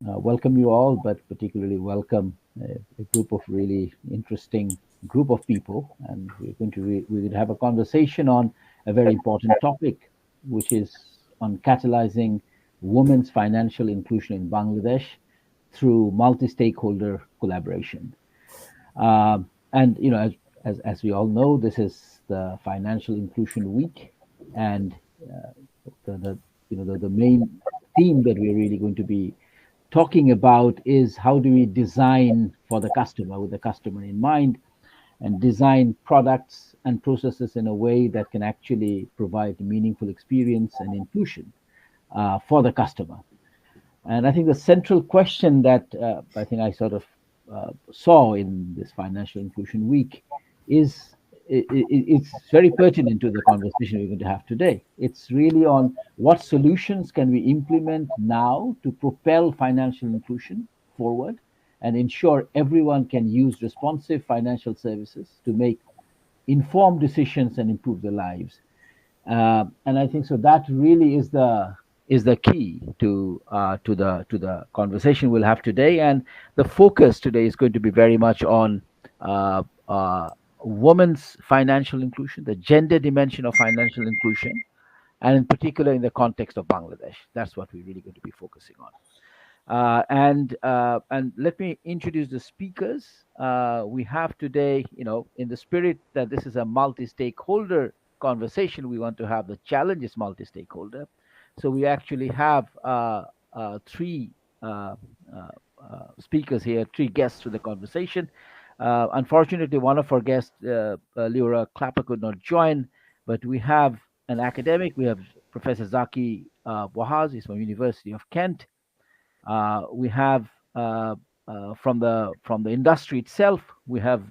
welcome you all, but particularly welcome a group of really interesting group of people, and we're going to have a conversation on a very important topic, which is on catalyzing women's financial inclusion in Bangladesh through multi-stakeholder collaboration. And as we all know, this is the Financial Inclusion Week, and uh, the main theme that we're really going to be talking about is how do we design for the customer with the customer in mind, and design products and processes in a way that can actually provide meaningful experience and inclusion for the customer. And I think the central question that I think I sort of saw in this Financial Inclusion Week is it's very pertinent to the conversation we're going to have today. It's really on what solutions can we implement now to propel financial inclusion forward and ensure everyone can use responsive financial services to make informed decisions and improve their lives. And I think so that really is the key to the conversation we'll have today. And the focus today is going to be very much on uh, uh, women's financial inclusion, the gender dimension of financial inclusion, and in particular in the context of Bangladesh. That's what we're really going to be focusing on. And let me introduce the speakers we have today. In the spirit that this is a multi-stakeholder conversation, we want to have the challenge is multi-stakeholder. So we actually have three uh, speakers here, three guests to the conversation. Unfortunately, one of our guests, Leora Klapper, could not join, but we have an academic. We have Professor Zaki Wahhaj. He's from University of Kent. We have from the industry itself, we have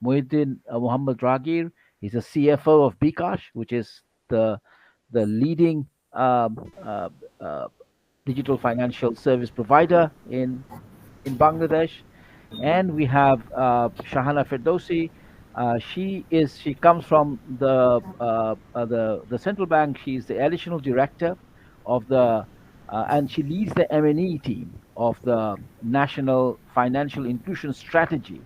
Muhyiddin Muhammad Ragir. He's a CFO of bKash, which is the leading digital financial service provider in Bangladesh. And we have Shahana Ferdousi. She comes from the central bank. She's the additional director of the and she leads the M&E team of the National Financial Inclusion Strategy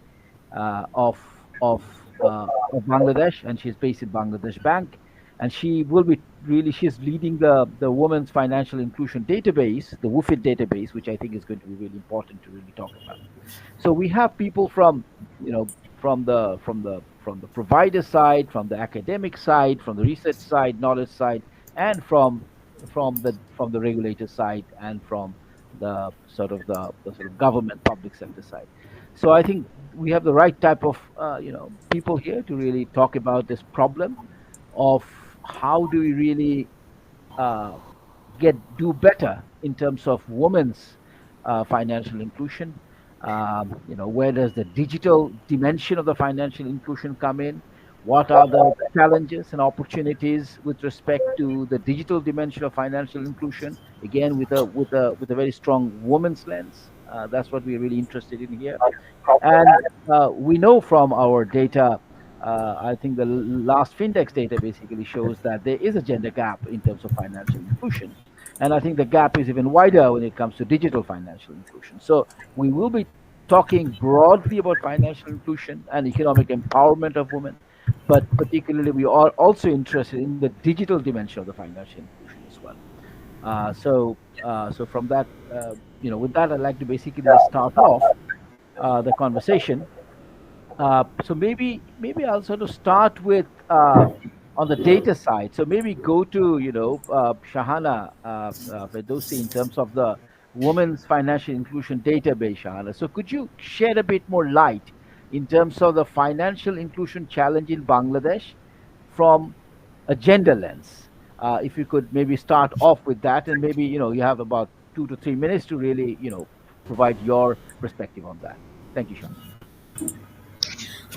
uh, of of of Bangladesh, and she's based in Bangladesh Bank. And she will be really she's leading the Women's Financial Inclusion Database, the WFID database, which I think is going to be really important to really talk about. So we have people from from the provider side, from the academic side, from the research side, knowledge side, and from the regulator side, and from the sort of government public sector side. So I think we have the right type of people here to really talk about this problem of how do we really uh, do better in terms of women's financial inclusion. Where does the digital dimension of the financial inclusion come in? What are the challenges and opportunities with respect to the digital dimension of financial inclusion? Again, with a very strong woman's lens. That's what we're really interested in here. And we know from our data, I think the last Findex data basically shows that there is a gender gap in terms of financial inclusion. And I think the gap is even wider when it comes to digital financial inclusion. So we will be talking broadly about financial inclusion and economic empowerment of women, but particularly we are also interested in the digital dimension of the financial inclusion as well. So from that, with that, I'd like to basically start off the conversation. So maybe I'll sort of start with on the data side. So maybe go to Shahana Ferdousi in terms of the Women's Financial Inclusion Database, Shahana. So could you shed a bit more light in terms of the financial inclusion challenge in Bangladesh from a gender lens? If you could maybe start off with that, and maybe you have about 2 to 3 minutes to really provide your perspective on that. Thank you, Shahana.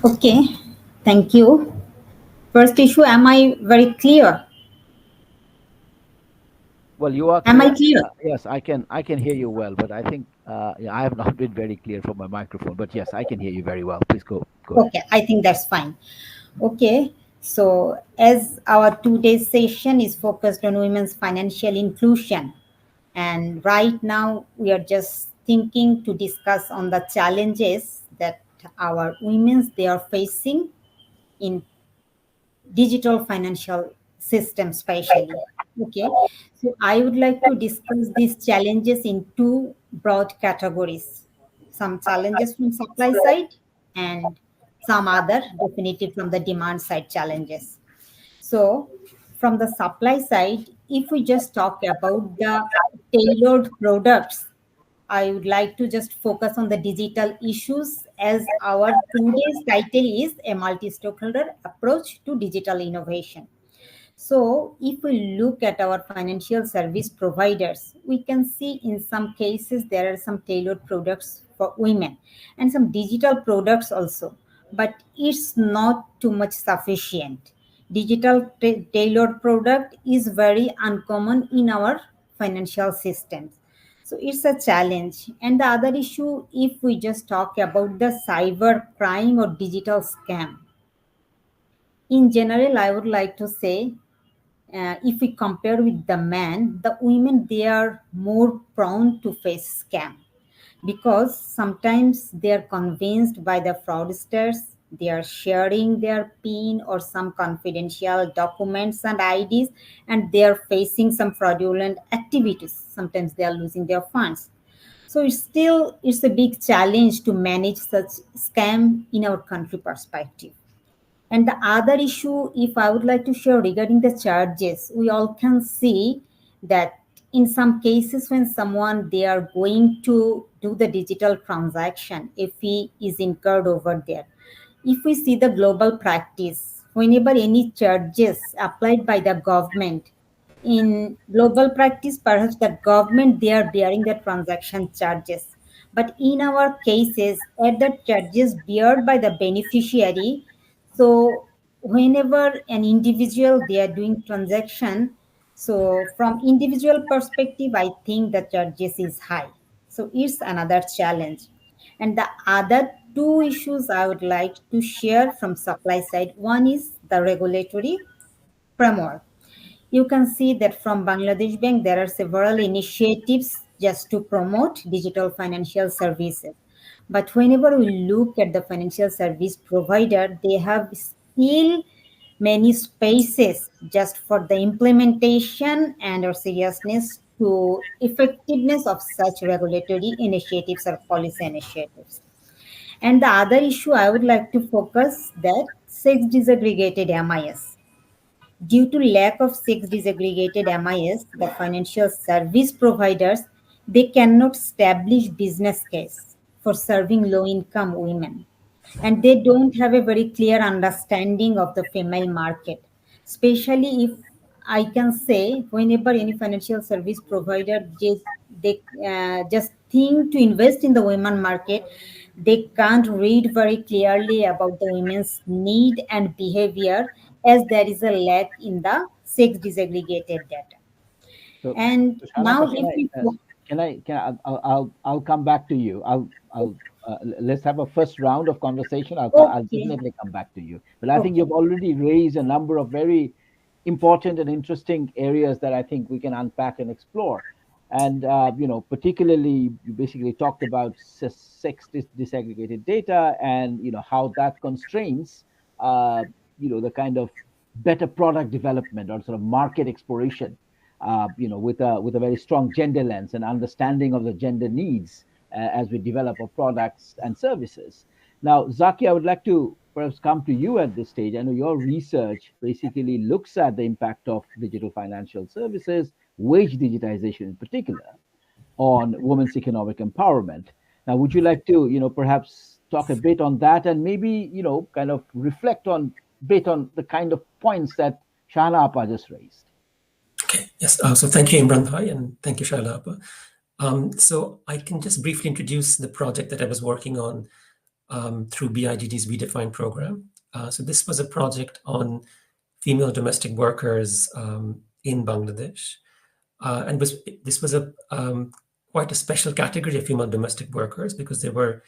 Okay, thank you. First issue, am I very clear? Well, you are Am clear. I clear? Yes, I can hear you well, but I think yeah, I have not been very clear from my microphone. But yes, I can hear you very well. Please go ahead. Okay, I think that's fine. Okay, so as our today's session is focused on women's financial inclusion, And right now, we are just thinking to discuss on the challenges that our women they are facing in digital financial system, especially. Okay, so I would like to discuss these challenges in two broad categories: some challenges from supply side and some other definitely from the demand side challenges. So, from the supply side, if we just talk about the tailored products, I would like to just focus on the digital issues as our today's title is a multi-stakeholder approach to digital innovation. So, if we look at our financial service providers, we can see in some cases there are some tailored products for women and some digital products also, but it's not too much sufficient. Digital tailored product is very uncommon in our financial systems. So it's a challenge. And the other issue, if we just talk about the cyber crime or digital scam, in general, I would like to say if we compare with the men, the women they are more prone to face scam because sometimes they are convinced by the fraudsters. They are sharing their PIN or some confidential documents and IDs, and they are facing some fraudulent activities. Sometimes they are losing their funds. So it's a big challenge to manage such scam in our country perspective. And the other issue, if I would like to share regarding the charges, we all can see that in some cases when someone they are going to do the digital transaction, if he is incurred over there, if we see the global practice, whenever any charges applied by the government, in global practice, perhaps the government they are bearing the transaction charges. But in our cases, at the charges beared by the beneficiary, so whenever an individual they are doing transaction, so from individual perspective, I think the charges is high. So it's another challenge. And the other two issues I would like to share from supply side. One is the regulatory framework. You can see that from Bangladesh Bank, there are several initiatives just to promote digital financial services. But whenever we look at the financial service provider, they have still many spaces just for the implementation and or seriousness to effectiveness of such regulatory initiatives or policy initiatives. And the other issue I would like to focus that sex disaggregated MIS. Due to lack of six disaggregated MIS, the financial service providers they cannot establish business case for serving low income women and they don't have a very clear understanding of the female market, especially if I can say whenever any financial service provider just think to invest in the women market, they can't read very clearly about the women's need and behavior as there is a lack in the sex disaggregated data. So, And so now Shanapa, if we I'll come back to you. Let's have a first round of conversation. I'll okay, definitely come back to you. But I think okay, you've already raised a number of very important and interesting areas that I think we can unpack and explore. And particularly, you basically talked about sex disaggregated data, and how that constrains, uh, the kind of better product development or sort of market exploration, with a very strong gender lens and understanding of the gender needs as we develop our products and services. Now, Zaki, I would like to perhaps come to you at this stage. I know your research basically looks at the impact of digital financial services, wage digitization in particular, on women's economic empowerment. Now, would you like to, perhaps talk a bit on that and maybe, kind of reflect on bit on the kind of points that Shahana Appa just raised? Okay, yes. So thank you, Imran Bhai, and thank you, Shaila. So I can just briefly introduce the project that I was working on through BIDD's We Define program. So this was a project on female domestic workers in Bangladesh. And this was a quite a special category of female domestic workers because they were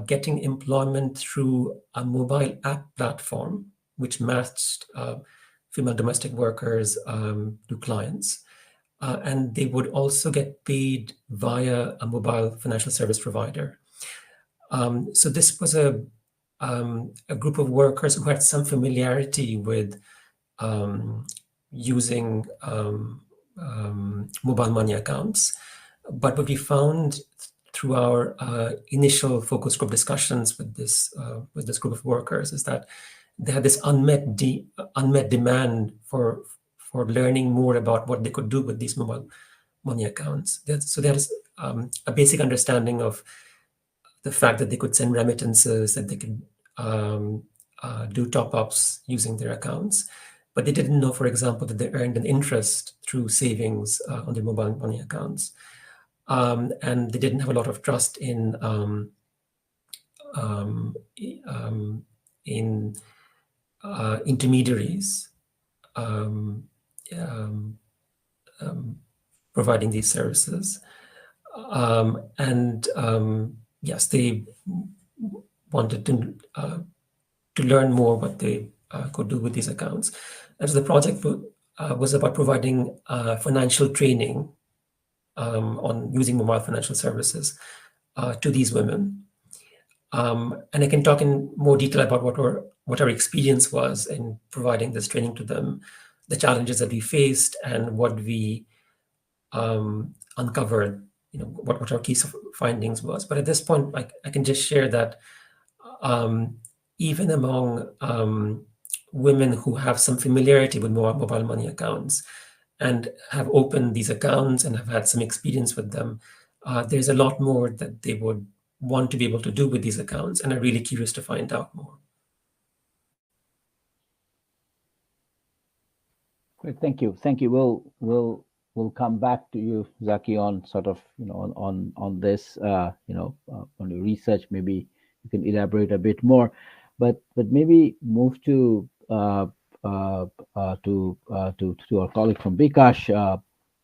getting employment through a mobile app platform which matched female domestic workers to clients. and they would also get paid via a mobile financial service provider. So this was a group of workers who had some familiarity with using mobile money accounts. But what we found through our initial focus group discussions with this group of workers is that they had this unmet demand for learning more about what they could do with these mobile money accounts. So there's a basic understanding of the fact that they could send remittances, that they could do top-ups using their accounts. But they didn't know, for example, that they earned an interest through savings on their mobile money accounts. And they didn't have a lot of trust in intermediaries providing these services. Yes, they wanted to learn more what they could do with these accounts. And so the project was about providing financial training on using mobile financial services to these women. And I can talk in more detail about what our experience was in providing this training to them, the challenges that we faced, and what we uncovered, what our key findings was. But at this point, I can just share that even among women who have some familiarity with mobile money accounts and have opened these accounts and have had some experience with them, there's a lot more that they would want to be able to do with these accounts, and are really curious to find out more. Great, thank you. We'll come back to you, Zaki, on sort of on this on your research. Maybe you can elaborate a bit more, but maybe move to our colleague from bKash,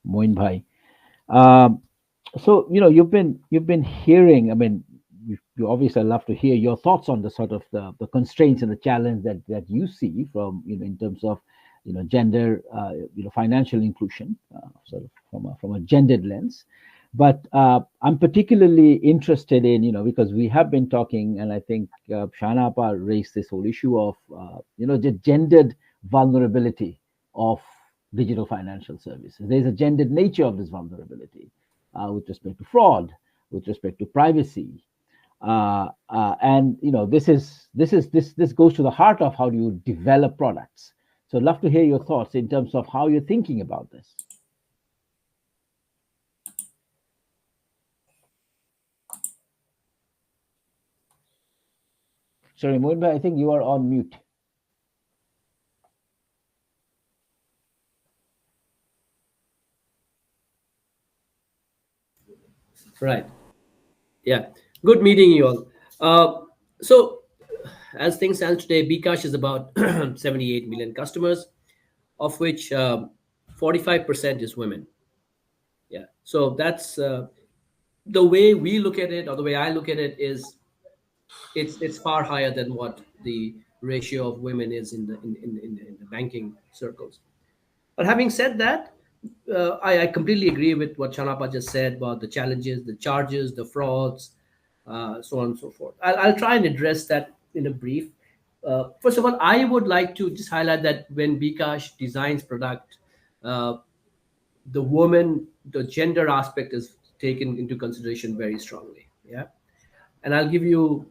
Moin Bhai. So you've been hearing. I mean, you obviously love to hear your thoughts on the sort of the constraints and the challenge that you see from in terms of gender, financial inclusion, sort of from a gendered lens. But I'm particularly interested in because we have been talking, and I think Shahana raised this whole issue of the gendered vulnerability of digital financial services. There's a gendered nature of this vulnerability with respect to fraud, with respect to privacy, and this goes to the heart of how do you develop products. So I'd love to hear your thoughts in terms of how you're thinking about this. Sorry, Moin, I think you are on mute. Right. Yeah. Good meeting you all. So as things stand today, bKash is about 78 million customers, of which 45% is women. Yeah. So that's the way we look at it, or the way I look at it, is it's far higher than what the ratio of women is in the banking circles. But having said that, I completely agree with what Chanapa just said about the challenges, the charges, the frauds, so on and so forth. I'll try and address that in a brief. First of all, I would like to just highlight that when bKash designs product, the gender aspect is taken into consideration very strongly. Yeah, and I'll give you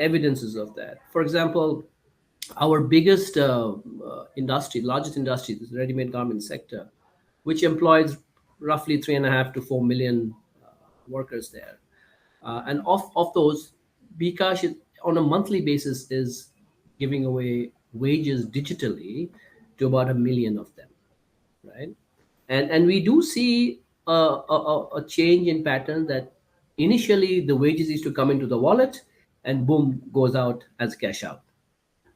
evidences of that. For example, our biggest largest industry, is the ready-made garment sector, which employs roughly 3.5 to 4 million workers there. And of those, bKash is, on a monthly basis, is giving away wages digitally to about 1 million of them, right? And we do see a change in pattern, that initially the wages used to come into the wallet and boom, goes out as cash out.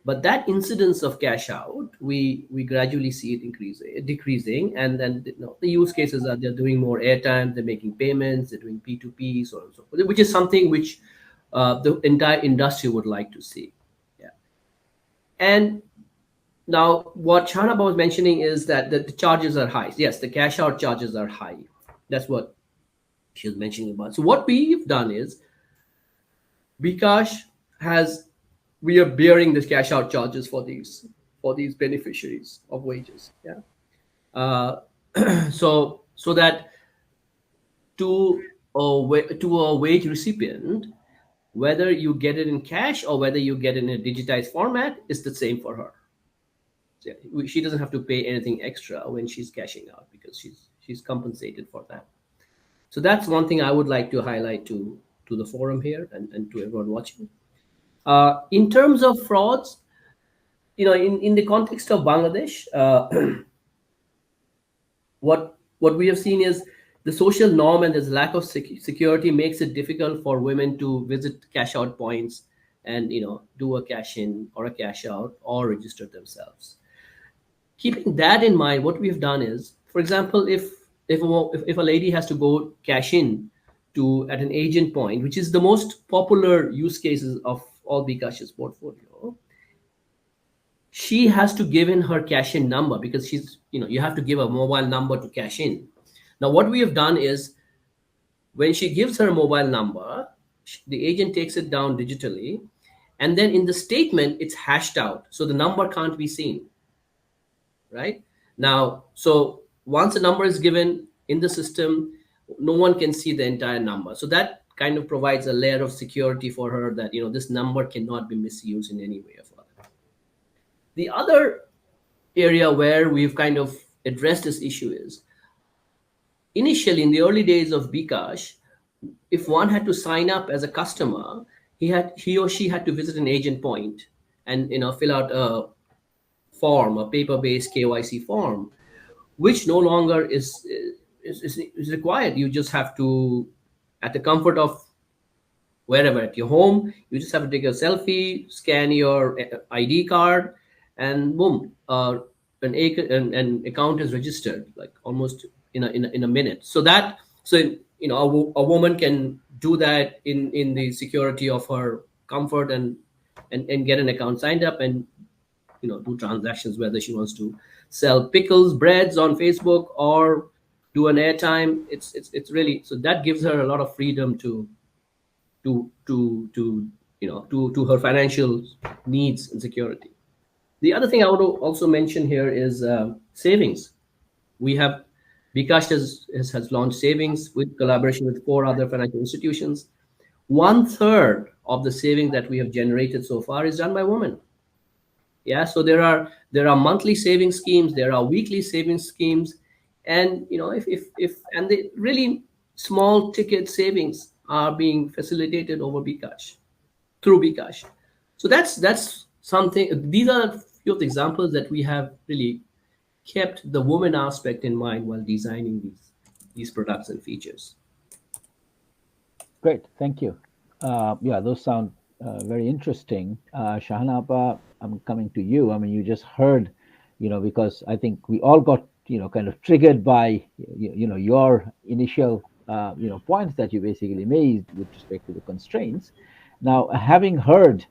But that incidence of cash out, we gradually see it decreasing, and then the use cases are they're doing more airtime, they're making payments, they're doing P2P, so on and so forth, which is something which the entire industry would like to see. Yeah, and Now, what Shahana was mentioning is that the charges are high. Yes, the cash out charges are high. That's what she was mentioning about. So what we've done is bKash has we are bearing the cash out charges for these beneficiaries of wages. Yeah. So that to a wage recipient, whether you get it in cash or whether you get it in a digitized format, is the same for her. So she doesn't have to pay anything extra when she's cashing out because she's compensated for that. So that's one thing I would like to highlight to the forum here and to everyone watching. In terms of frauds, in the context of Bangladesh, what we have seen is the social norm and this lack of security makes it difficult for women to visit cash out points and do a cash in or a cash out or register themselves. Keeping that in mind, what we've done is, for example, if a lady has to go cash in at an agent point, which is the most popular use cases of all bKash's portfolio, she has to give in her cash in number because you have to give a mobile number to cash in. Now, what we have done is when she gives her mobile number, the agent takes it down digitally, and then in the statement, it's hashed out. So the number can't be seen, right? Now, so once a number is given in the system, no one can see the entire number. So that kind of provides a layer of security for her that, this number cannot be misused in any way or form. The other area where we've kind of addressed this issue is initially in the early days of bKash, if one had to sign up as a customer, he or she had to visit an agent point and fill out a form, a paper-based KYC form, which no longer is required. You just have to, at the comfort of wherever, at your home, you just have to take a selfie, scan your ID card, and boom, an account is registered like almost in a minute. So a woman can do that in the security of her comfort and get an account signed up and do transactions, whether she wants to sell pickles, breads on Facebook or do an airtime. It's really, so that gives her a lot of freedom to her financial needs and security. The other thing I want to also mention here is savings. bKash has launched savings with collaboration with 4 other financial institutions. 1/3 of the savings that we have generated so far is done by women. Yeah, so there are monthly savings schemes, there are weekly savings schemes, and and the really small ticket savings are being facilitated over bKash through bKash. So that's something. These are a few of the examples that we have really kept the woman aspect in mind while designing these products and features. Great, thank you. Yeah, those sound very interesting. Shahana, I'm coming to you. I mean, you just heard, because I think we all got, kind of triggered by, your initial, points that you basically made with respect to the constraints. Now, having heard,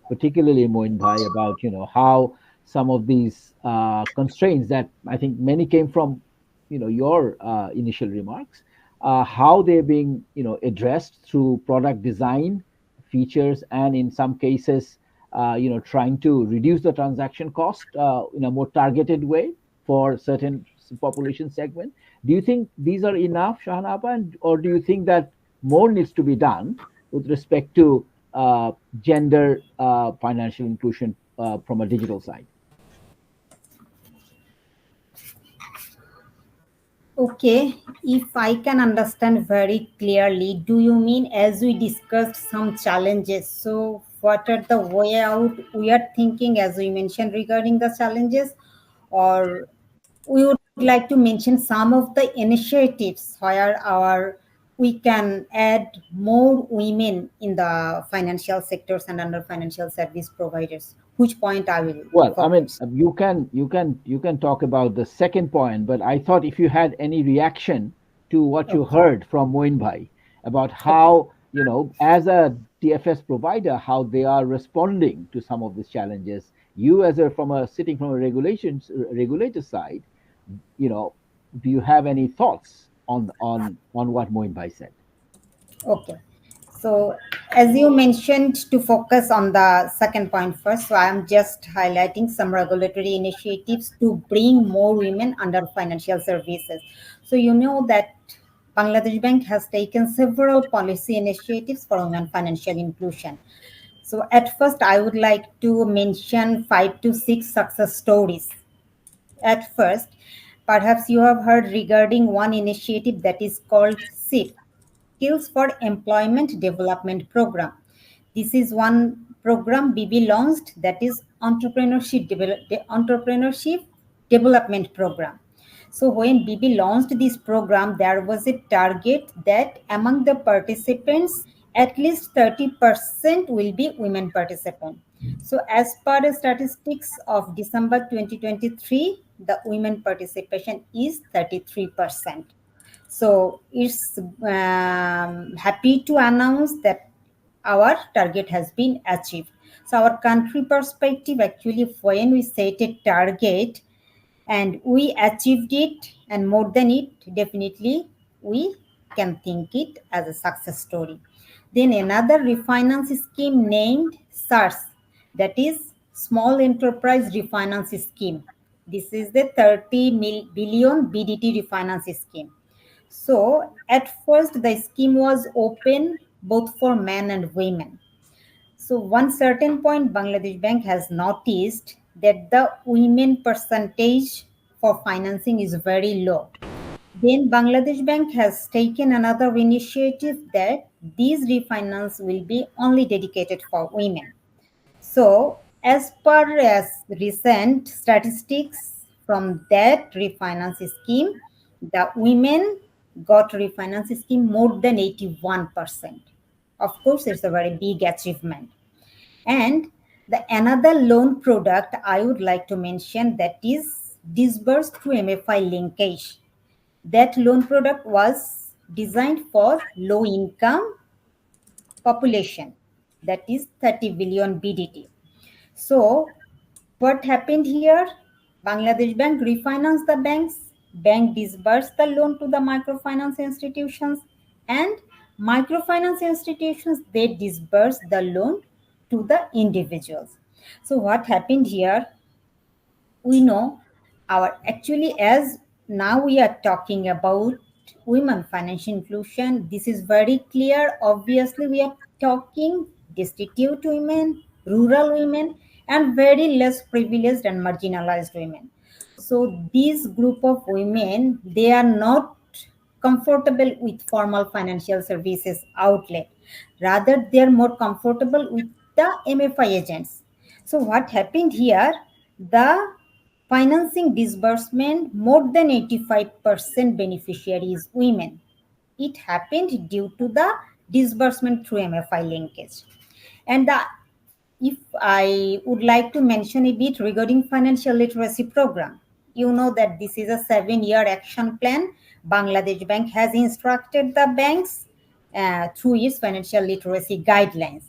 particularly Moin Bhai about, how some of these constraints that I think many came from, your initial remarks, how they're being, addressed through product design, features, and in some cases, trying to reduce the transaction cost in a more targeted way for certain population segment. Do you think these are enough, Shahana, or do you think that more needs to be done with respect to gender financial inclusion from a digital side? Okay, if I can understand very clearly, do you mean as we discussed some challenges? So, what are the way out we are thinking, as we mentioned, regarding the challenges, or we would like to mention some of the initiatives where we can add more women in the financial sectors and under financial service providers? Which point I will Well, I mean, focus? you can talk about the second point, but I thought if you had any reaction to what you Okay. heard from Moin Bhai about Okay. how, as a DFS provider, how they are responding to some of these challenges, You as a sitting from a regulator side, do you have any thoughts on what Moin Bhai said? Okay. So, as you mentioned, to focus on the second point first, so I am just highlighting some regulatory initiatives to bring more women under financial services. So, you know that Bangladesh Bank has taken several policy initiatives for women financial inclusion. So, at first, I would like to mention 5 to 6 success stories. At first, perhaps you have heard regarding one initiative that is called SIP, Skills for Employment Development Program. This is one program BB launched, that is entrepreneurship development program. So when BB launched this program, there was a target that among the participants, at least 30% will be women participants. So as per the statistics of December 2023, the women participation is 33%. So it's happy to announce that our target has been achieved. So our country perspective, actually, when we set a target and we achieved it and more than it, definitely we can think it as a success story. Then another refinance scheme named SARS, that is Small Enterprise Refinance Scheme. This is the 30 billion BDT refinance scheme. So at first the scheme was open both for men and women. So one certain point Bangladesh Bank has noticed that the women percentage for financing is very low. Then Bangladesh Bank has taken another initiative that these refinance will be only dedicated for women. So, as per as recent statistics from that refinance scheme, the women got refinance scheme more than 81%. Of course, it's a very big achievement. And the another loan product I would like to mention, that is disbursed through MFI linkage. That loan product was designed for low income population, that is 30 billion BDT. So, what happened here? Bangladesh Bank refinanced the banks, bank disbursed the loan to the microfinance institutions, and microfinance institutions, they disbursed the loan to the individuals. So, what happened here? We know our actually, as now we are talking about women financial inclusion, this is very clear. Obviously we are talking destitute women, rural women, and very less privileged and marginalized women. So this group of women, they are not comfortable with formal financial services outlet, rather they are more comfortable with the MFI agents. So what happened here, the financing disbursement, more than 85% beneficiary is women. It happened due to the disbursement through MFI linkage. And if I would like to mention a bit regarding financial literacy program, you know that this is a 7-year action plan. Bangladesh Bank has instructed the banks through its financial literacy guidelines.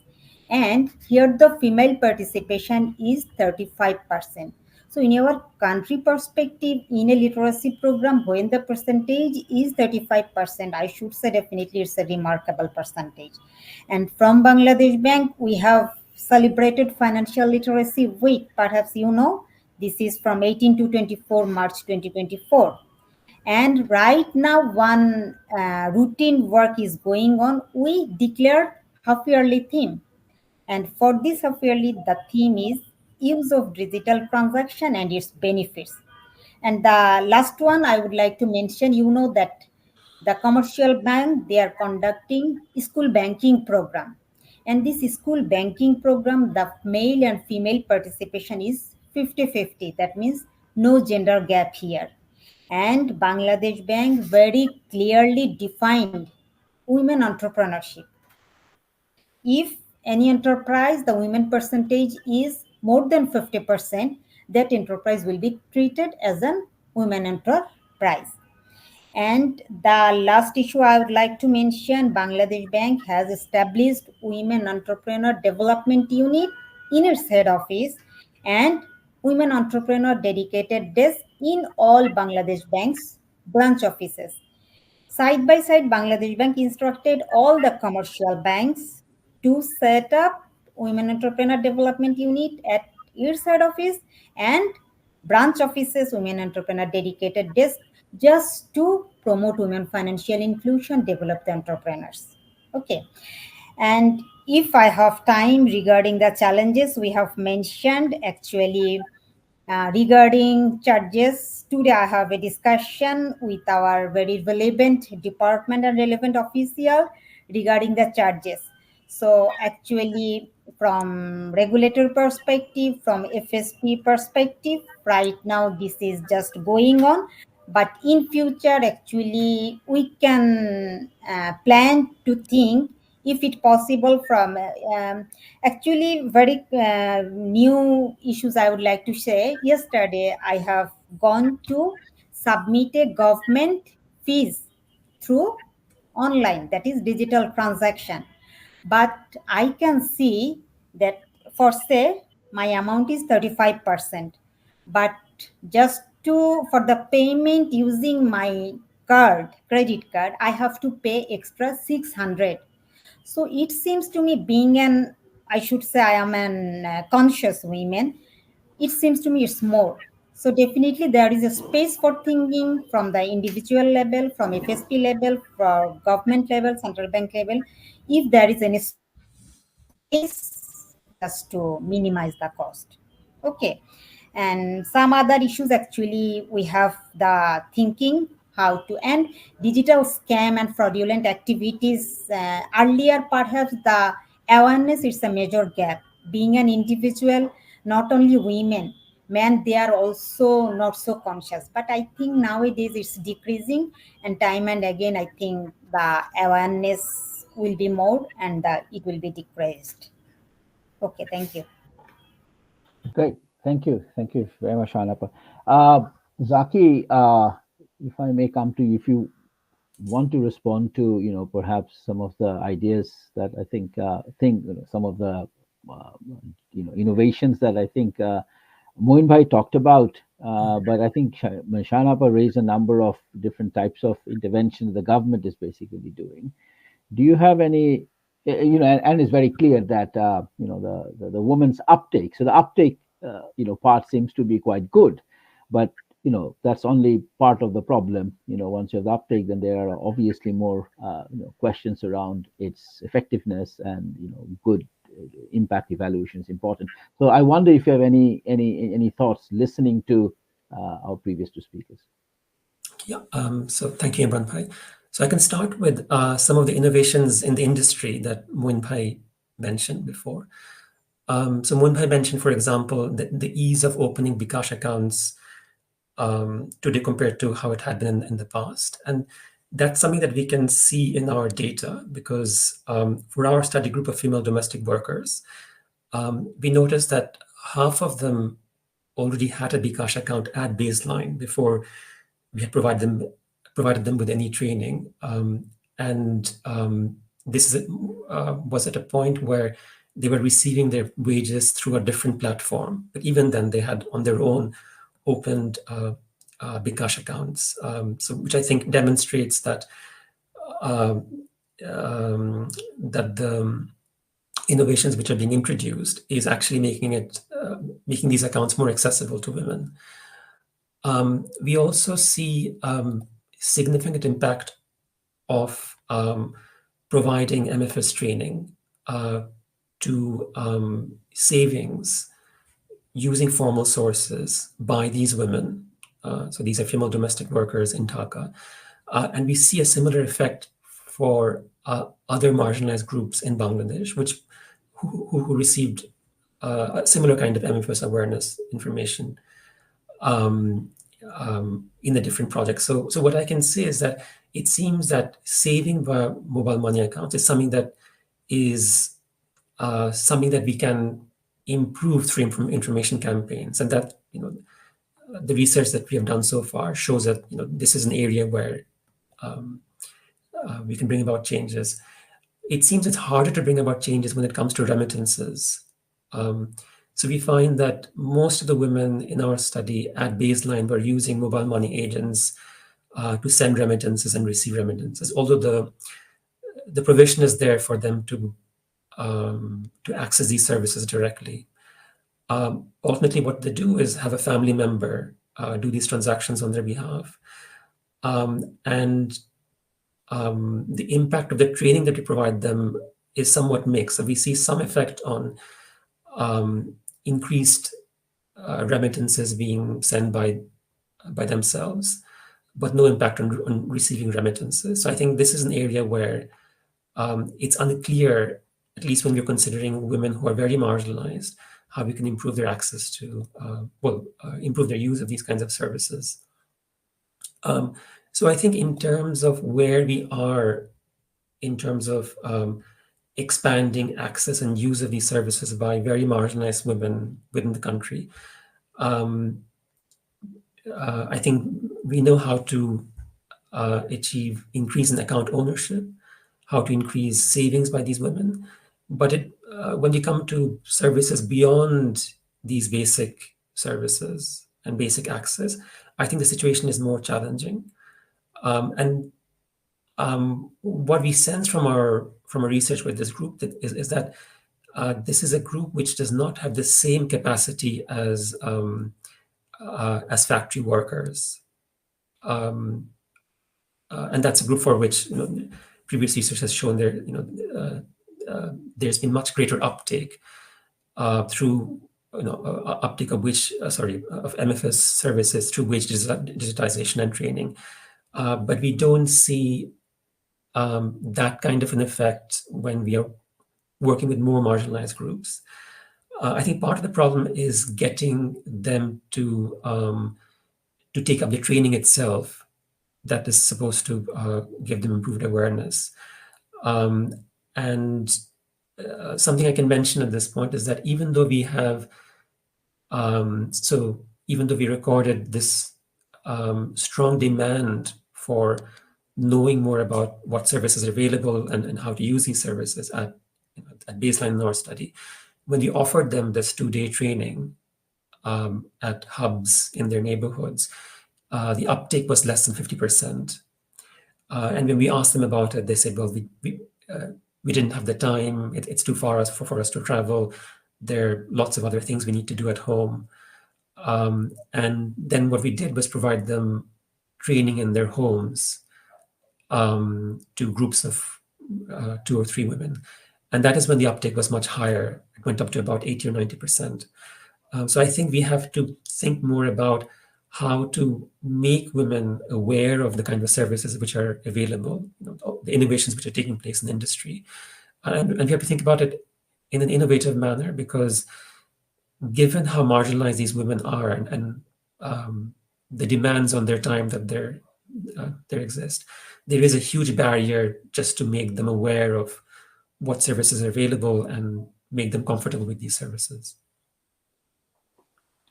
And here the female participation is 35%. So in our country perspective, in a literacy program, when the percentage is 35%, I should say definitely it's a remarkable percentage. And from Bangladesh Bank, we have celebrated Financial Literacy Week. Perhaps you know, this is from 18 to 24 March 2024. And right now, one routine work is going on. We declared half-yearly theme. And for this half-yearly, the theme is use of digital transaction and its benefits. And the last one I would like to mention, you know that the commercial bank, they are conducting school banking program. And this school banking program, the male and female participation is 50-50. That means no gender gap here. And Bangladesh Bank very clearly defined women entrepreneurship. If any enterprise, the women percentage is more than 50%, that enterprise will be treated as an women enterprise. And the last issue I would like to mention, Bangladesh Bank has established Women Entrepreneur Development Unit in its head office. and women entrepreneur dedicated desk in all Bangladesh banks branch offices. Side by side, Bangladesh Bank instructed all the commercial banks to set up Women Entrepreneur Development Unit at its head office and branch offices, Women Entrepreneur Dedicated Desk, just to promote women financial inclusion, develop the entrepreneurs. Okay. And if I have time regarding the challenges we have mentioned, actually, regarding charges, today I have a discussion with our very relevant department and relevant official regarding the charges. So actually, from regulator perspective, from FSP perspective, right now this is just going on. But in future, actually, we can plan to think if it possible from actually very new issues I would like to say. Yesterday I have gone to submit a government fees through online, that is digital transaction, but I can see that for say my amount is 35%, but just to for the payment using my credit card, I have to pay extra 600. So it seems to me, being an, I should say, I am an conscious woman, it seems to me it's more. So definitely there is a space for thinking from the individual level, from FSP level, for government level, central bank level, if there is any space just to minimize the cost. Okay. And some other issues, actually we have the thinking how to end digital scam and fraudulent activities. Earlier perhaps the awareness is a major gap. Being an individual, not only women, men, they are also not so conscious, but I think nowadays it's decreasing, and time and again I think the awareness will be more and it will be decreased. Okay, thank you. Great. Thank you. Thank you very much, Shahana. Zaki, if I may come to you, if you want to respond to, perhaps some of the ideas that I think, some of the, innovations that I think Moin Bhai talked about, but I think Shahana raised a number of different types of interventions the government is basically doing. Do you have any, and it's very clear that, the woman's uptake, so the uptake, part seems to be quite good, but, that's only part of the problem. Once you have the uptake, then there are obviously more, questions around its effectiveness and, good impact evaluation is important. So I wonder if you have any thoughts listening to our previous two speakers. Yeah, so thank you, Imran Bhai. So I can start with some of the innovations in the industry that Moin Bhai mentioned before. So Moin Bhai mentioned, for example, the ease of opening bKash accounts today compared to how it had been in the past. And that's something that we can see in our data because for our study group of female domestic workers, we noticed that half of them already had a bKash account at baseline before we had provided them with any training. This was at a point where they were receiving their wages through a different platform. But even then, they had on their own opened bKash accounts, which I think demonstrates that that the innovations which are being introduced is actually making these accounts more accessible to women. We also see significant impact of providing MFS training to savings using formal sources by these women. So these are female domestic workers in Dhaka. And we see a similar effect for other marginalized groups in Bangladesh, who received a similar kind of MFS awareness information in the different projects. So what I can say is that it seems that saving via mobile money accounts is something that we can improve through information campaigns, and that the research that we have done so far shows that this is an area where we can bring about changes. It seems it's harder to bring about changes when it comes to remittances. So we find that most of the women in our study at baseline were using mobile money agents to send remittances and receive remittances, although the provision is there for them to access these services directly. Ultimately, what they do is have a family member do these transactions on their behalf. And the impact of the training that we provide them is somewhat mixed. So we see some effect on increased remittances being sent by themselves, but no impact on receiving remittances. So I think this is an area where it's unclear, at least when we're considering women who are very marginalized, how we can improve their access to, improve their use of these kinds of services. So I think in terms of where we are, in terms of expanding access and use of these services by very marginalized women within the country, I think we know how to achieve increase in account ownership, how to increase savings by these women. But when you come to services beyond these basic services and basic access, I think the situation is more challenging. And what we sense from our research with this group is that this is a group which does not have the same capacity as factory workers, and that's a group for which previous research has shown there's been much greater uptake through uptake of of MFS services through wage digitization and training, but we don't see that kind of an effect when we are working with more marginalized groups. I think part of the problem is getting them to take up the training itself that is supposed to give them improved awareness. And something I can mention at this point is that even though we have, even though we recorded this strong demand for knowing more about what services are available and how to use these services at baseline in our study, when we offered them this 2-day training at hubs in their neighborhoods, the uptake was less than 50%. And when we asked them about it, they said, well, we didn't have the time. It's too far for us to travel. There are lots of other things we need to do at home. And then what we did was provide them training in their homes to groups of 2 or 3 women. And that is when the uptake was much higher. It went up to about 80 or 90%. So I think we have to think more about how to make women aware of the kind of services which are available, the innovations which are taking place in the industry. And we have to think about it in an innovative manner, because given how marginalized these women are and the demands on their time that there exist, there is a huge barrier just to make them aware of what services are available and make them comfortable with these services.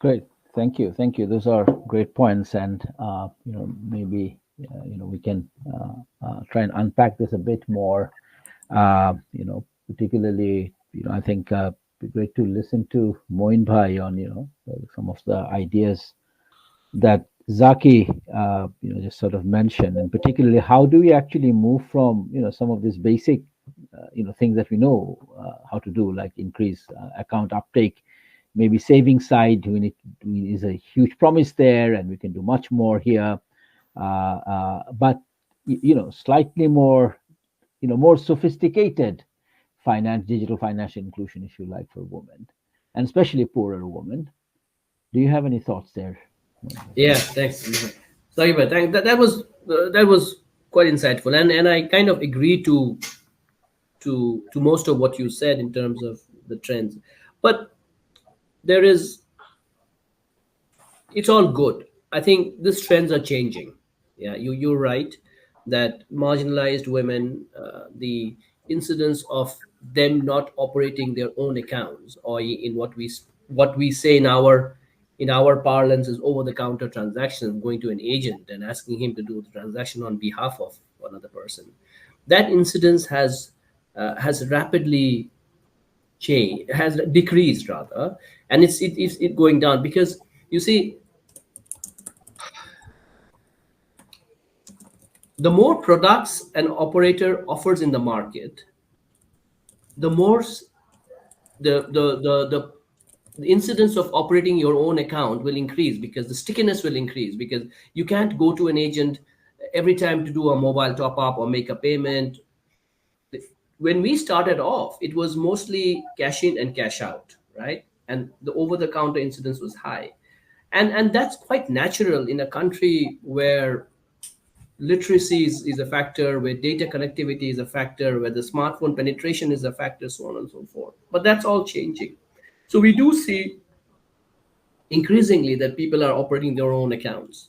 Great. Thank you. Those are great points, and maybe we can try and unpack this a bit more. Particularly, I think it'd be great to listen to Moin Bhai on some of the ideas that Zaki just sort of mentioned, and particularly how do we actually move from some of these basic things that we know how to do, like increase account uptake. Maybe saving side, is a huge promise there, and we can do much more here. But slightly more, more sophisticated digital financial inclusion, if you like, for women, and especially poorer women. Do you have any thoughts there? Yeah, thanks. Sorry, but that was quite insightful, and I kind of agree to most of what you said in terms of the trends, but it's all good. I think these trends are changing. Yeah, you're right that marginalized women, the incidence of them not operating their own accounts, or in what we say in our parlance is over-the-counter transactions, going to an agent and asking him to do the transaction on behalf of another person. That incidence has rapidly has decreased rather, and it's going down, because you see, the more products an operator offers in the market, the more the incidence of operating your own account will increase, because the stickiness will increase, because you can't go to an agent every time to do a mobile top up or make a payment. When we started off, it was mostly cash in and cash out, right? And the over the counter incidence was high. And that's quite natural in a country where literacy is a factor, where data connectivity is a factor, where the smartphone penetration is a factor, so on and so forth. But that's all changing. So we do see increasingly that people are operating their own accounts.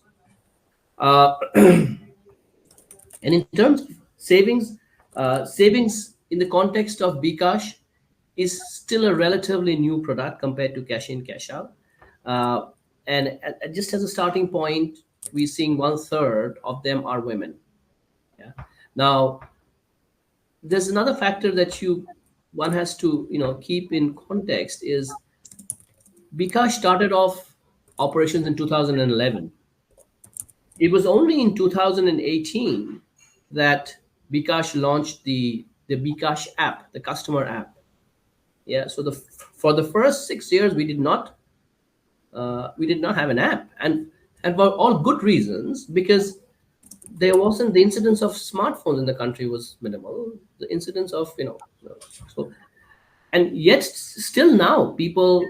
And in terms of savings, savings in the context of bKash is still a relatively new product compared to cash in, cash out. And just as a starting point, we're seeing 1/3 of them are women. Yeah. Now, there's another factor that one has to keep in context is bKash started off operations in 2011. It was only in 2018 that bKash launched the bKash app, the customer app. Yeah, so for the first 6 years we did not have an app, and for all good reasons, because there wasn't the incidence of smartphones in the country was minimal. The incidence of so, and yet still now people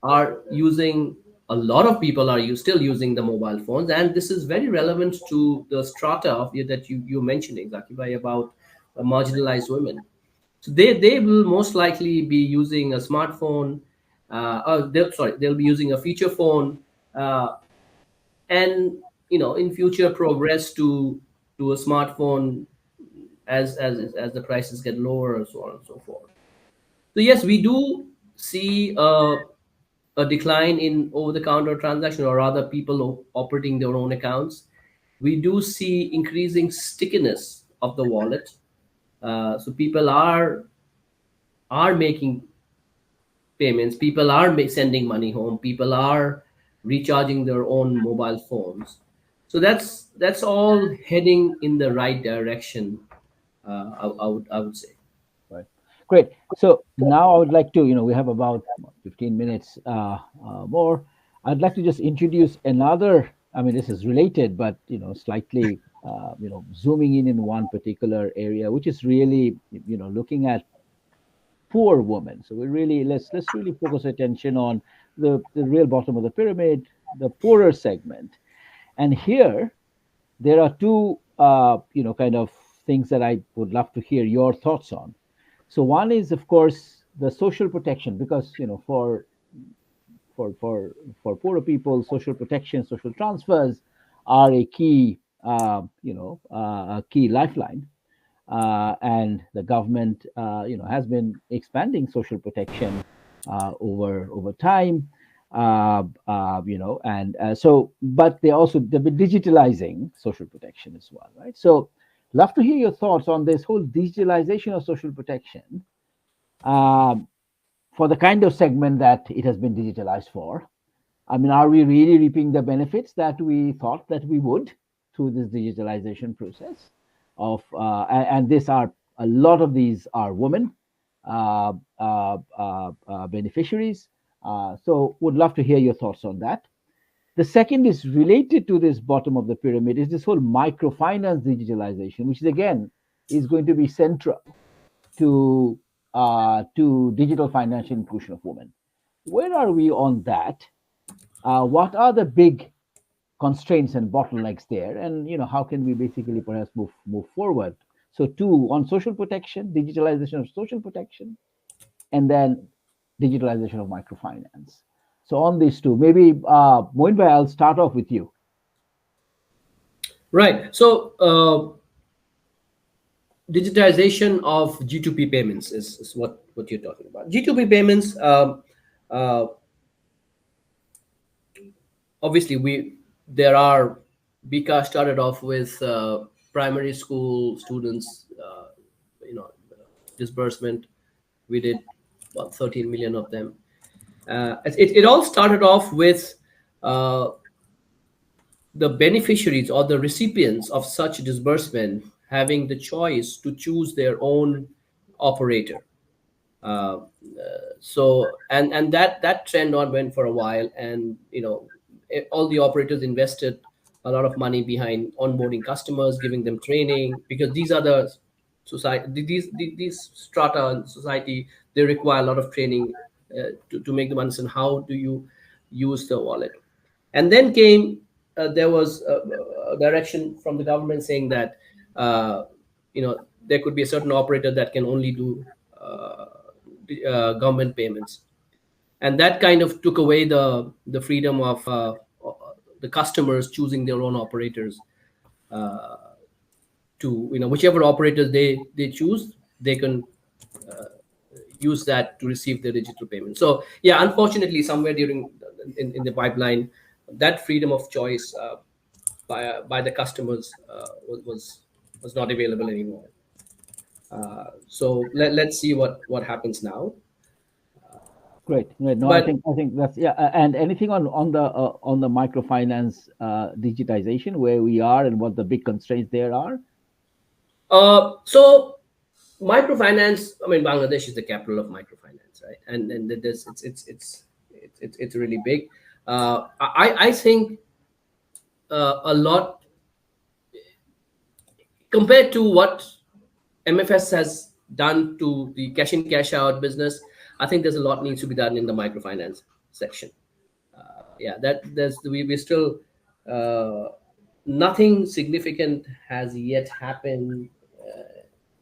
are using a lot of people are still using the mobile phones, and this is very relevant to the strata of that you mentioned, Zaki Bhai, about marginalized women. So they will most likely be using a smartphone, they'll be using a feature phone, and in future progress to a smartphone as the prices get lower, and so on and so forth. So yes, we do see a decline in over-the-counter transaction, or rather people operating their own accounts. We do see increasing stickiness of the wallet. So people are making payments. People are sending money home. People are recharging their own mobile phones. So that's all heading in the right direction. I would say. Right. Great. So now I would like to, we have about 15 minutes more. I'd like to just introduce another, I mean, this is related, but, slightly, zooming in one particular area, which is really, looking at poor women. So we really, let's really focus attention on the real bottom of the pyramid, the poorer segment. And here, there are two, kind of things that I would love to hear your thoughts on. So one is, of course, the social protection, because for poorer people, social protection, social transfers are a key, a key lifeline. And the government, has been expanding social protection over time. So, but they've been digitalizing social protection as well, right? So, love to hear your thoughts on this whole digitalization of social protection for the kind of segment that it has been digitalized for. I mean, are we really reaping the benefits that we thought that we would through this digitalization process? And a lot of these are women beneficiaries. So would love to hear your thoughts on that. The second is related to this bottom of the pyramid, is this whole microfinance digitalization, which again is going to be central to digital financial inclusion of women. Where are we on that? What are the big constraints and bottlenecks there, and how can we basically perhaps move forward? So two, on social protection, digitalization of social protection, and then digitalization of microfinance. So on these two, maybe Moin bhai, I'll start off with you. Right. So digitization of G2P payments is what you're talking about. G2P payments, obviously bKash started off with primary school students, disbursement. We did about 13 million of them. It all started off with the beneficiaries or the recipients of such disbursement having the choice to choose their own operator. So that trend on went for a while, and all the operators invested a lot of money behind onboarding customers, giving them training, because these are the society, these strata in society, they require a lot of training to make them understand how do you use the wallet. And then came there was a direction from the government saying that there could be a certain operator that can only do government payments, and that kind of took away the freedom of the customers choosing their own operators. To whichever operators they choose, they can use that to receive the digital payment. So yeah, unfortunately, somewhere during in the pipeline, that freedom of choice by the customers was not available anymore. So let's see what happens now. Great. No, But I think that's And anything on the microfinance digitization, where we are and what the big constraints there are? So microfinance. I mean, Bangladesh is the capital of microfinance, right? And this it's really big. I think a lot compared to what MFS has done to the cash in cash out business. I think there's a lot needs to be done in the microfinance section. We still nothing significant has yet happened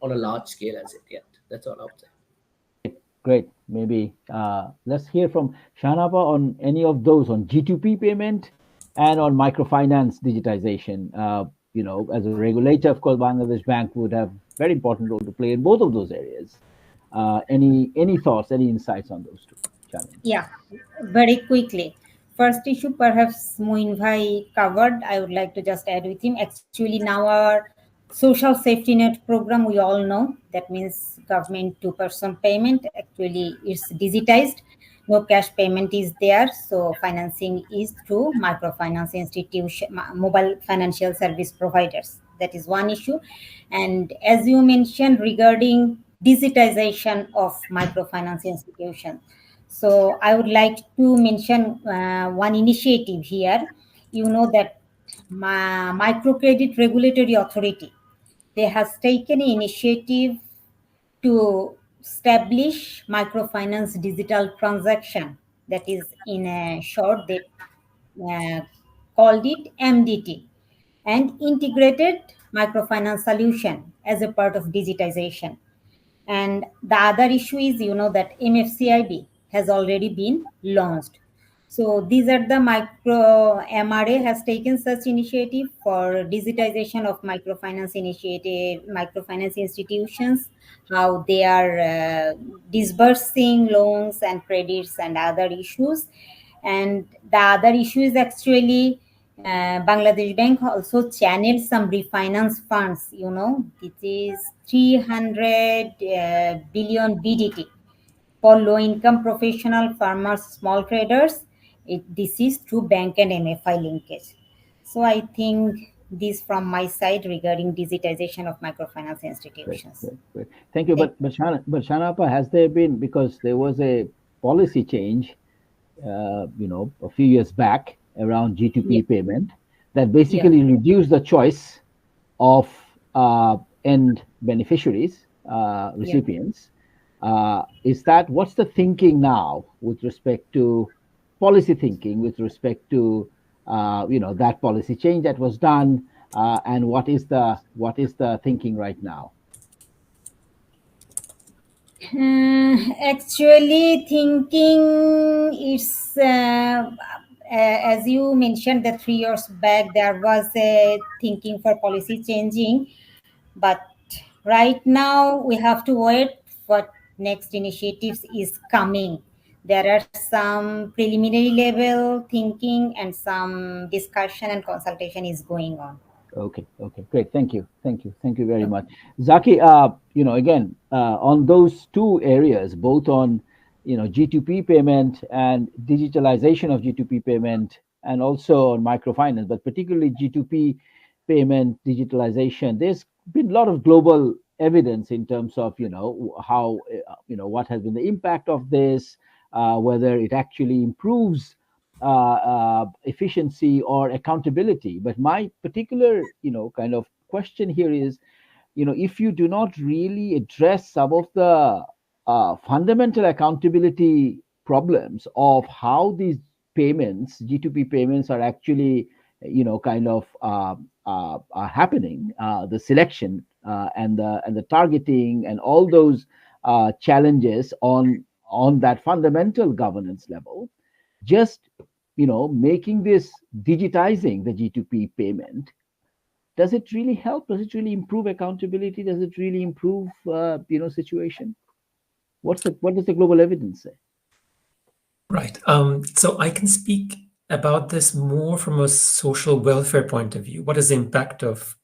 on a large scale as yet. That's all I would say. Great. Maybe let's hear from Shahana on any of those, on G2P payment and on microfinance digitization. As a regulator, of course, Bangladesh Bank would have very important role to play in both of those areas. Any thoughts, any insights on those two challenges? Yeah, very quickly. First issue, perhaps Moin Bhai covered. I would like to just add with him. Actually, now our social safety net program, we all know, that means government 2% payment. Actually, it's digitized. No cash payment is there. So financing is through microfinance institution, mobile financial service providers. That is one issue. And as you mentioned regarding digitization of microfinance institutions, so I would like to mention one initiative here. You know that Microcredit Regulatory Authority, they has taken an initiative to establish microfinance digital transaction. That is, in a short, they called it MDT, and integrated microfinance solution as a part of digitization. And the other issue is, that MFCIB has already been launched. So these are the MRA has taken such initiative for digitization of microfinance institutions, how they are disbursing loans and credits and other issues. And the other issue is actually Bangladesh Bank also channeled some refinance funds. It is 300 billion BDT for low-income professional farmers, small traders. This is through bank and MFI linkage. So I think this from my side regarding digitization of microfinance institutions. Great. Thank you. But Shahana, has there been, because there was a policy change, a few years back around G2P payment that basically reduced the choice of end beneficiaries, recipients. What's the thinking now with respect to policy thinking, with respect to that policy change that was done, and what is the thinking right now? Actually, thinking is as you mentioned that 3 years back there was a thinking for policy changing, but right now we have to wait what next initiatives is coming. There are some preliminary level thinking and some discussion and consultation is going on. Okay, great. Thank you very much. Zaki, again, on those two areas, both on G2P payment and digitalization of G2P payment, and also on microfinance, but particularly G2P payment digitalization. There's been a lot of global evidence in terms of how what has been the impact of this, whether it actually improves efficiency or accountability. But my particular kind of question here is, if you do not really address some of the fundamental accountability problems of how these payments, G2P payments, are actually, kind of are happening, the selection and the targeting and all those challenges on that fundamental governance level, just making this, digitizing the G2P payment, does it really help? Does it really improve accountability? Does it really improve situation? What does the global evidence say? Right. So I can speak about this more from a social welfare point of view. What is the impact of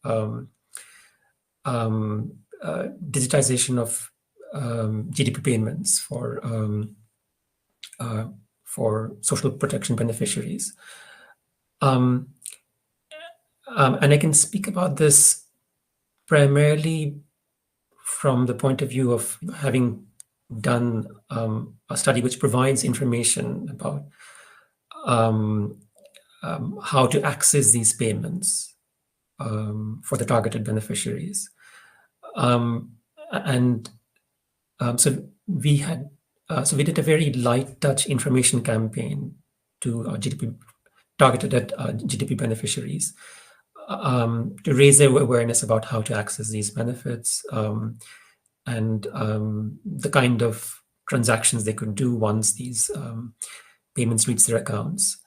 digitization of GDP payments for social protection beneficiaries? And I can speak about this primarily from the point of view of having done a study which provides information about how to access these payments for the targeted beneficiaries. So we did a very light touch information campaign to GDP targeted at GDP beneficiaries to raise their awareness about how to access these benefits and the kind of transactions they could do once these payments reach their accounts.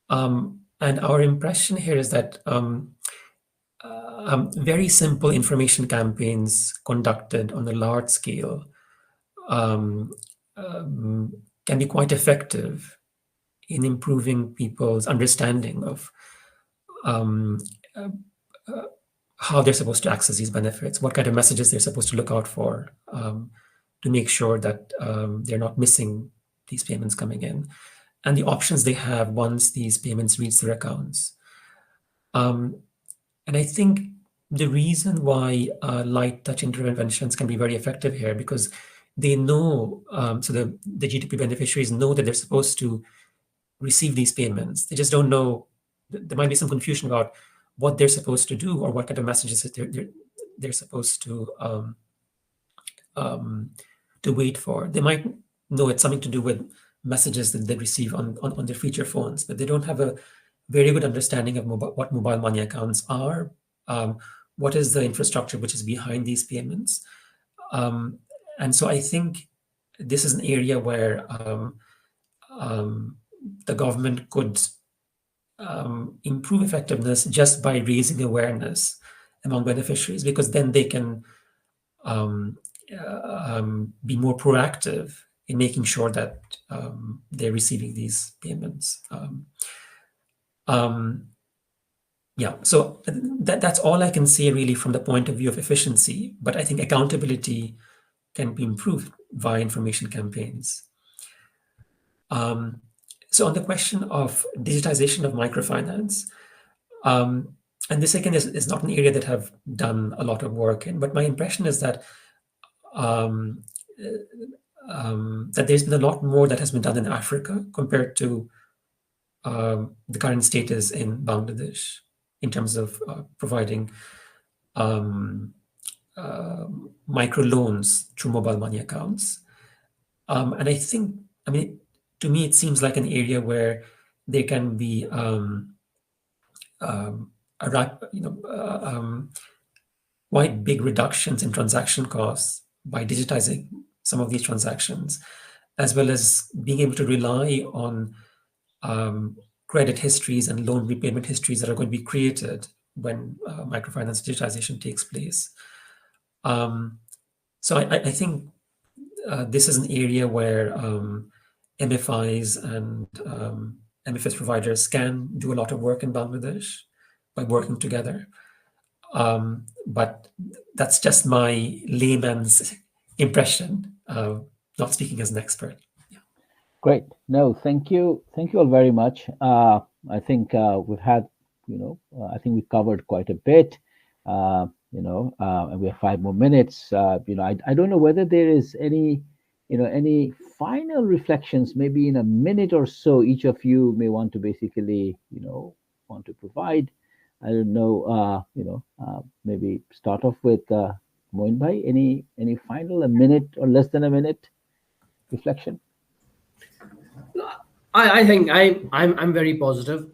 And our impression here is that very simple information campaigns conducted on a large scale can be quite effective in improving people's understanding of how they're supposed to access these benefits, what kind of messages they're supposed to look out for to make sure that they're not missing these payments coming in, and the options they have once these payments reach their accounts. And I think the reason why light touch interventions can be very effective here, because they know, so the GDP beneficiaries know that they're supposed to receive these payments. They just don't know, there might be some confusion about what they're supposed to do or what kind of messages that they're supposed to wait for. They might know it's something to do with messages that they receive on their feature phones, but they don't have a very good understanding of what mobile money accounts are, what is the infrastructure which is behind these payments. And so I think this is an area where the government could improve effectiveness just by raising awareness among beneficiaries, because then they can be more proactive in making sure that they're receiving these payments. Yeah, so that's all I can say really from the point of view of efficiency, but I think accountability can be improved via information campaigns. So on the question of digitization of microfinance, and this again is not an area that I've done a lot of work in, but my impression is that that there's been a lot more that has been done in Africa compared to the current status in Bangladesh in terms of providing micro loans through mobile money accounts. And I think, to me, it seems like an area where there can be quite big reductions in transaction costs by digitizing some of these transactions, as well as being able to rely on credit histories and loan repayment histories that are going to be created when microfinance digitization takes place. So I think this is an area where MFIs and MFS providers can do a lot of work in Bangladesh by working together. But that's just my layman's impression, not speaking as an expert. Great. No, thank you all very much. I think we've had, I think we covered quite a bit. And we have 5 more minutes. I don't know whether there is any final reflections, maybe in a minute or so, each of you may want to basically, want to provide. I don't know, maybe start off with Moin Bhai. Any final, a minute or less than a minute reflection? I think I'm very positive.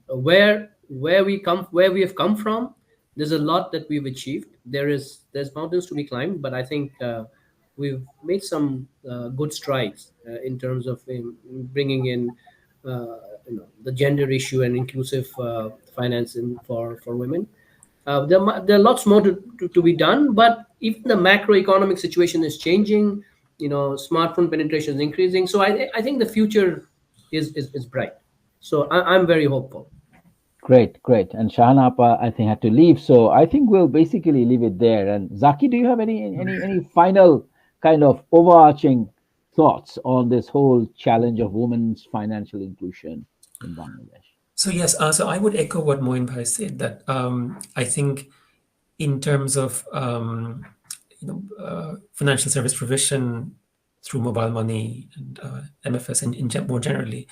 Where we have come from, there's a lot that we've achieved. There's mountains to be climbed, but I think we've made some good strides in terms of bringing in the gender issue and inclusive financing for women. There are lots more to be done, but even the macroeconomic situation is changing. Smartphone penetration is increasing, so I think the future is bright. So I'm very hopeful. Great, great. And Shahana Appa, I think, had to leave, so I think we'll basically leave it there. And Zaki, do you have any final kind of overarching thoughts on this whole challenge of women's financial inclusion in Bangladesh? So yes, so I would echo what Moin Bhai said, that I think in terms of financial service provision through mobile money and MFS and more generally,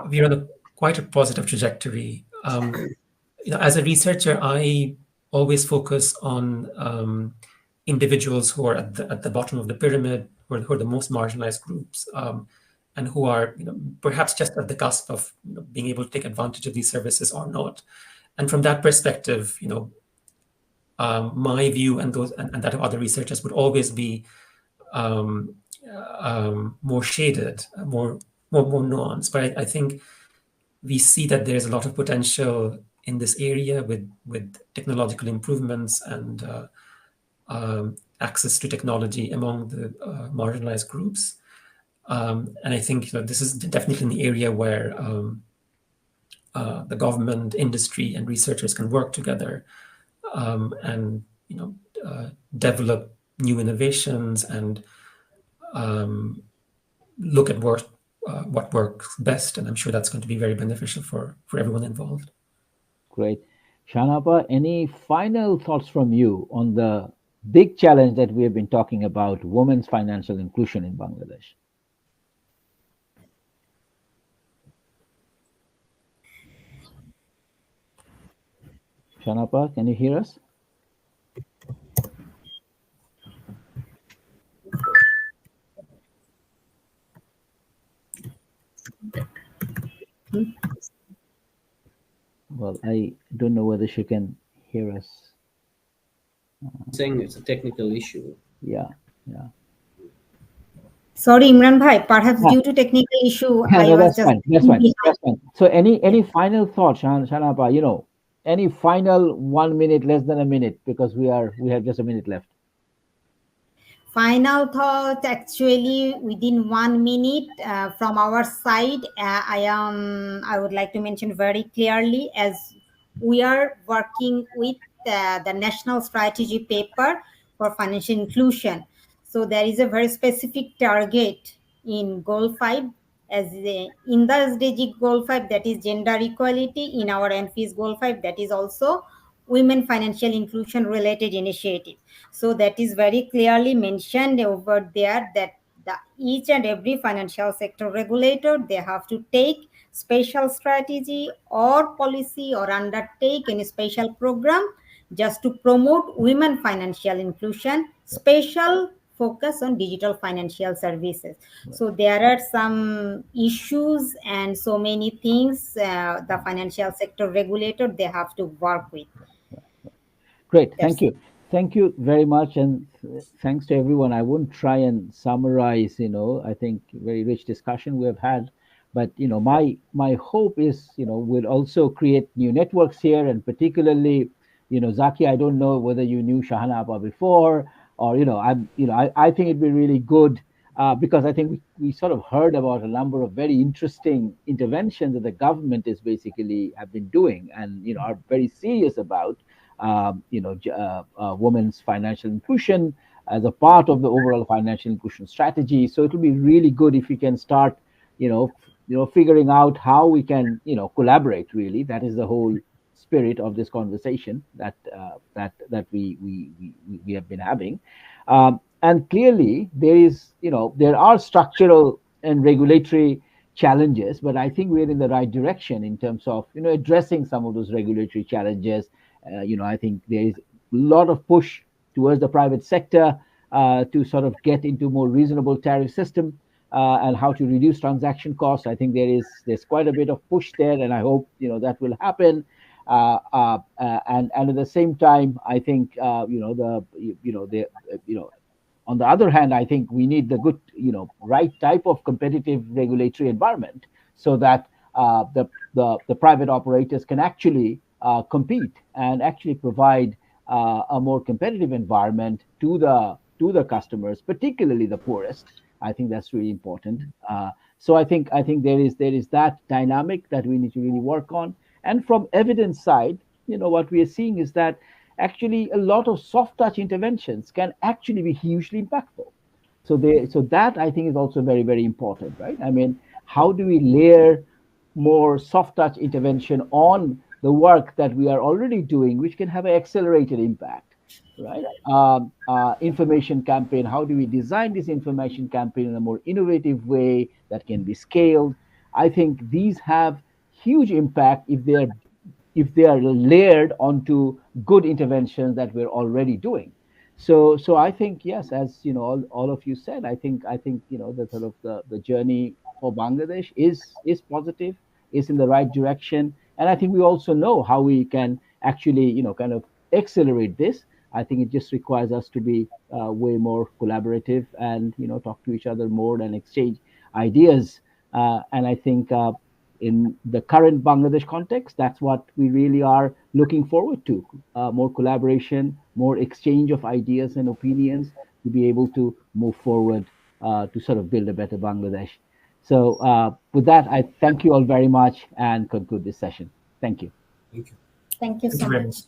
we're on quite a positive trajectory. As a researcher, I always focus on individuals who are at the bottom of the pyramid, who are the most marginalized groups, and who are perhaps just at the cusp of being able to take advantage of these services or not. And from that perspective, my view and that of other researchers would always be more shaded, more nuanced. But I think we see that there's a lot of potential in this area with technological improvements and access to technology among the marginalized groups. And I think this is definitely an area where the government, industry, and researchers can work together and develop new innovations and look at what works best. And I'm sure that's going to be very beneficial for everyone involved. Great. Shahana Appa, any final thoughts from you on the big challenge that we have been talking about, women's financial inclusion in Bangladesh? Shahana Appa, can you hear us? Well, I don't know whether she can hear us. Saying it's a technical issue. Yeah. Sorry, Imran Bhai, perhaps due to technical issue, That's fine. So any final thoughts, Shahana Appa, any final 1 minute, less than a minute, because we have just a minute left. Final thought, actually, within 1 minute from our side, I would like to mention very clearly, as we are working with the national strategy paper for financial inclusion. So there is a very specific target in Goal 5, as in the SDG Goal 5, that is gender equality. In our NFIS Goal 5, that is also women financial inclusion related initiative. So that is very clearly mentioned over there, that each and every financial sector regulator, they have to take special strategy or policy or undertake any special program just to promote women financial inclusion, special focus on digital financial services. So there are some issues and so many things the financial sector regulator, they have to work with. Great. Thank you very much, and thanks to everyone. I won't try and summarize, I think very rich discussion we have had, but my hope is we'll also create new networks here, and particularly Zaki, I don't know whether you knew Shahana Appa before, or I think it'd be really good because I think we sort of heard about a number of very interesting interventions that the government is basically have been doing and are very serious about women's financial inclusion as a part of the overall financial inclusion strategy. So it will be really good if we can start figuring out how we can, collaborate. Really, that is the whole spirit of this conversation that we have been having. And clearly, there are structural and regulatory challenges, but I think we're in the right direction in terms of addressing some of those regulatory challenges. I think there is a lot of push towards the private sector to sort of get into more reasonable tariff system and how to reduce transaction costs. I think there's quite a bit of push there, and I hope that will happen. And at the same time, I think on the other hand, I think we need the good, right type of competitive regulatory environment so that the private operators can actually compete and actually provide a more competitive environment to the customers, particularly the poorest. I think that's really important. So I think there is that dynamic that we need to really work on. And from evidence side, what we are seeing is that actually a lot of soft touch interventions can actually be hugely impactful. So that I think is also very, very important, right? I mean, how do we layer more soft touch intervention on the work that we are already doing, which can have an accelerated impact, right? Information campaign, how do we design this information campaign in a more innovative way that can be scaled? I think these have huge impact if they are layered onto good interventions that we're already doing. So I think, yes, as all of you said, I think the sort of the journey for Bangladesh is positive, is in the right direction, and I think we also know how we can actually kind of accelerate this. I think it just requires us to be way more collaborative and talk to each other more and exchange ideas. And I think in the current Bangladesh context, that's what we really are looking forward to. More collaboration, more exchange of ideas and opinions to be able to move forward to sort of build a better Bangladesh. So with that, I thank you all very much and conclude this session. Thank you. Thank you. Thank you Thank so you very much. much.